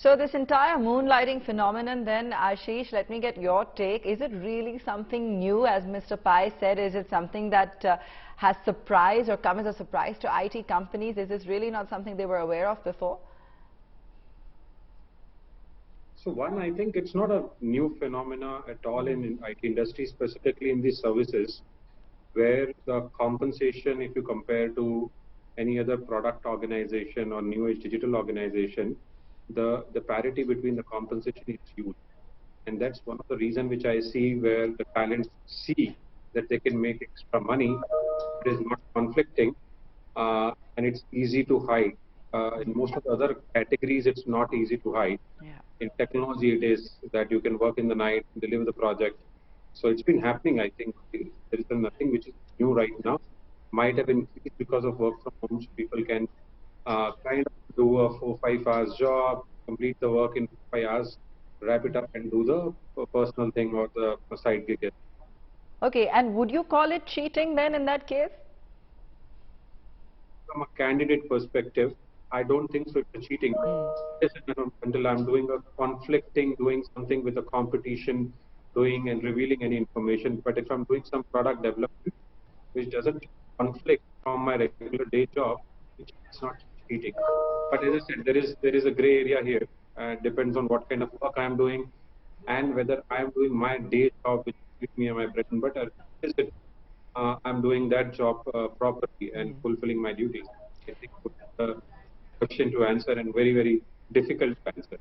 So this entire moonlighting phenomenon then, Ashish, let me get your take. Is it really something new, as Mr. Pai said? Is it something that has surprised or come as a surprise to IT companies? Is this really not something they were aware of before? So one, I think it's not a new phenomena at all in IT industry, specifically in these services, where the compensation, if you compare to any other product organization or new age digital organization, the parity between the compensation is huge. And that's one of the reasons which I see where the talents see that they can make extra money. It is not conflicting, and it's easy to hide. In most of the other categories, it's not easy to hide. Yeah. In technology, it is that you can work in the night, deliver the project. So it's been happening, I think. There is nothing which is new right now. Might have increased because of work from home. So people can kind of do a 4-5 hours job, complete the work in 5 hours, wrap it up and do the personal thing or the side gig. Okay, and would you call it cheating then in that case? From a candidate perspective, I don't think so it's a cheating. Yes, until I'm doing a conflicting, doing something with a competition, doing and revealing any information. But if I'm doing some product development which doesn't conflict from my regular day job, it's not cheating. But as I said, there is a gray area here. Depends on what kind of work I'm doing and whether I'm doing my day job, which gives me my bread and butter. Is it I'm doing that job properly and fulfilling my duties? I think it's a question to answer and very, very difficult to answer.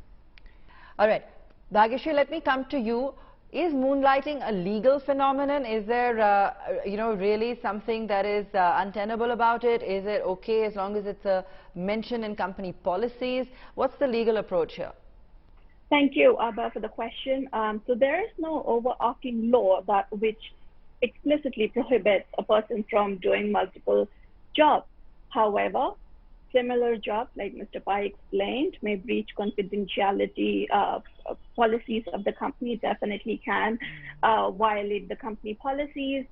All right. Bhagyashree, let me come to you. Is moonlighting a legal phenomenon? Is there, really something that is untenable about it? Is it okay as long as it's a mention in company policies? What's the legal approach here? Thank you, Abba, for the question. So there is no overarching law which explicitly prohibits a person from doing multiple jobs. However, similar jobs, like Mr. Pai explained, may breach confidentiality policies of the company, definitely can violate the company policies.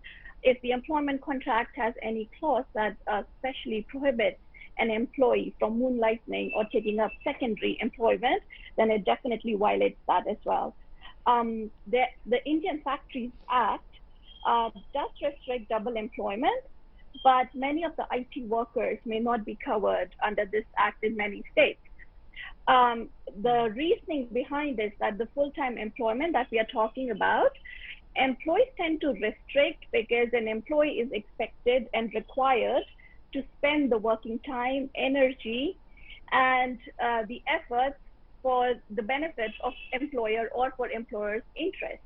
If the employment contract has any clause that specially prohibits an employee from moonlighting or taking up secondary employment, then it definitely violates that as well. The Indian Factories Act does restrict double employment, but many of the IT workers may not be covered under this act in many states. The reasoning behind this, that the full-time employment that we are talking about, employees tend to restrict because an employee is expected and required to spend the working time, energy, and the efforts for the benefit of employer or for employer's interest.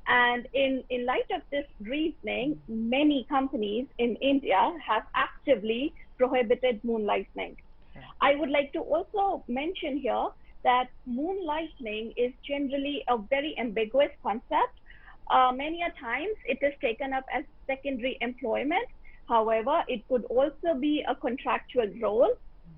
And in light of this reasoning, many companies in India have actively prohibited moonlighting. I would like to also mention here that moonlighting is generally a very ambiguous concept. Many a times it is taken up as secondary employment. However, it could also be a contractual role.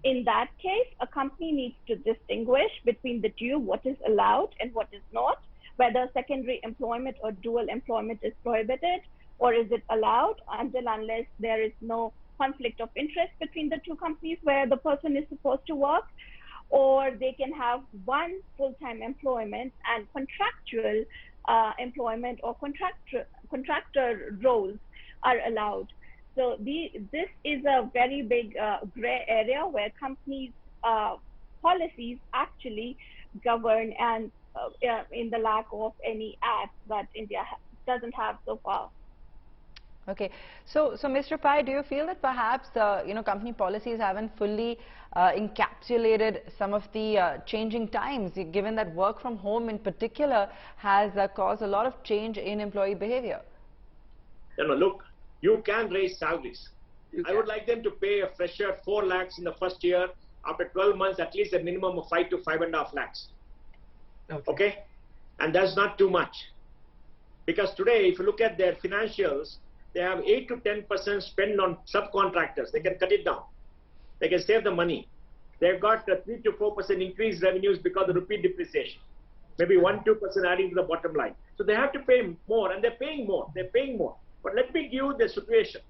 In that case, a company needs to distinguish between the two, what is allowed and what is not, whether secondary employment or dual employment is prohibited, or is it allowed until unless there is no conflict of interest between the two companies where the person is supposed to work, or they can have one full-time employment and contractual employment or contractor roles are allowed. So this is a very big gray area where companies' policies actually govern, and in the lack of any act that India doesn't have so far. Okay, so Mr. Pai, do you feel that perhaps company policies haven't fully encapsulated some of the changing times, given that work from home in particular has caused a lot of change in employee behavior? No, look, you can raise salaries. I would like them to pay a fresher 4 lakhs in the first year. After 12 months, at least a minimum of 5 to 5.5 lakhs. Okay? And that's not too much. Because today, if you look at their financials, they have 8 to 10% spend on subcontractors. They can cut it down. They can save the money. They've got a 3 to 4% increased revenues because of rupee depreciation. Maybe 1-2% adding to the bottom line. So they have to pay more, and they're paying more. They're paying more. But let me give you the situation.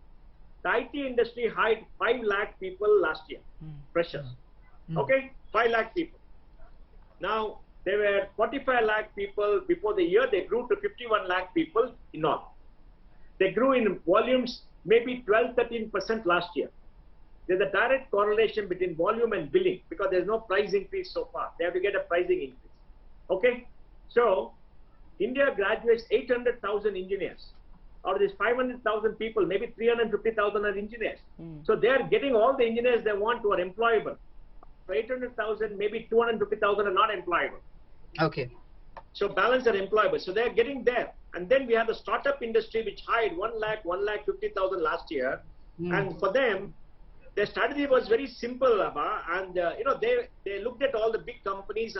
The IT industry hired 5 lakh people last year, freshers. Okay, 5 lakh people. Now, there were 45 lakh people before the year, they grew to 51 lakh people in all. They grew in volumes maybe 12-13% last year. There's a direct correlation between volume and billing because there's no price increase so far. They have to get a pricing increase. Okay? So, India graduates 800,000 engineers. Out of these 500,000 people, maybe 350,000 are engineers. So they are getting all the engineers they want who are employable. For 800,000, maybe 250,000 are not employable. Okay. So balance are employable. So they are getting there. And then we have the startup industry which hired 1,50,000 last year. And for them, their strategy was very simple, Abba. And they looked at all the big companies,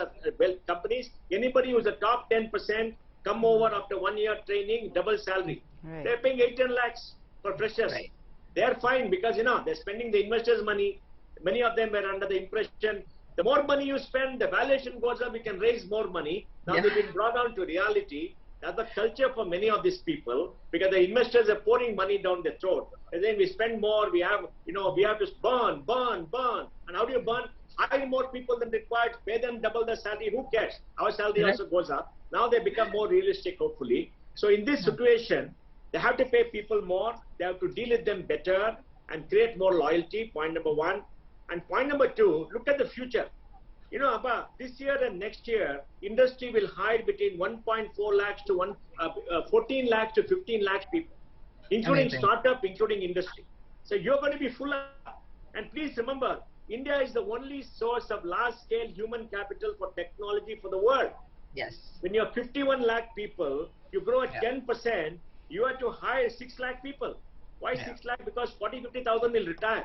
companies. Anybody who's a top 10% come over after 1 year training, double salary. Right. They're paying 8-10 lakhs for freshers. Right. They're fine because they're spending the investors' money. Many of them were under the impression the more money you spend, the valuation goes up, you can raise more money. Now they've been brought down to reality. That's the culture for many of these people because the investors are pouring money down their throat. And then we spend more, we have to burn. And how do you burn? Hire more people than required, pay them double the salary. Who cares? Our salary also goes up. Now they become more realistic, hopefully. So in this situation, they have to pay people more. They have to deal with them better and create more loyalty, point number one. And point number two, look at the future. Abba, this year and next year, industry will hire between 1.4 lakhs to 14 lakhs to 15 lakhs people, including startup, including industry. So you're going to be full up. And please remember, India is the only source of large-scale human capital for technology for the world. Yes. When you have 51 lakh people, you grow at 10%, you have to hire 6 lakh people. Why 6 lakh? Because 40-50,000 will retire.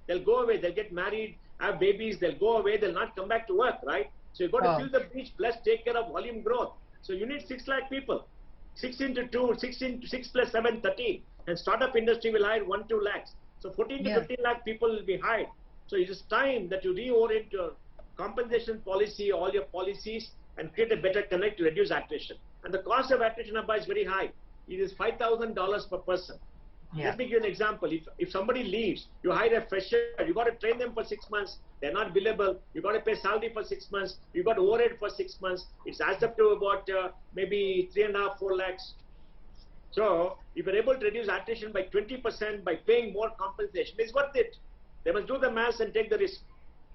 They'll go away, they'll get married, have babies, they'll go away, they'll not come back to work, right? So you've got to fill the breach plus take care of volume growth. So you need 6 lakh people. 6 into 2, 6 plus 7, 13. And startup industry will hire 1-2 lakhs. So 14 to 15 lakh people will be hired. So it is time that you reorient your compensation policy, all your policies, and create a better connect to reduce attrition. And the cost of attrition, Abba, is very high. It is $5,000 per person. Let me give you an example. If somebody leaves, you hire a fresher, you got to train them for 6 months. They're not billable. You got to pay salary for 6 months. You got overhead for 6 months. It's adds up to about maybe 3.5-4 lakhs. So if you're able to reduce attrition by 20% by paying more compensation, it's worth it. They must do the maths and take the risk.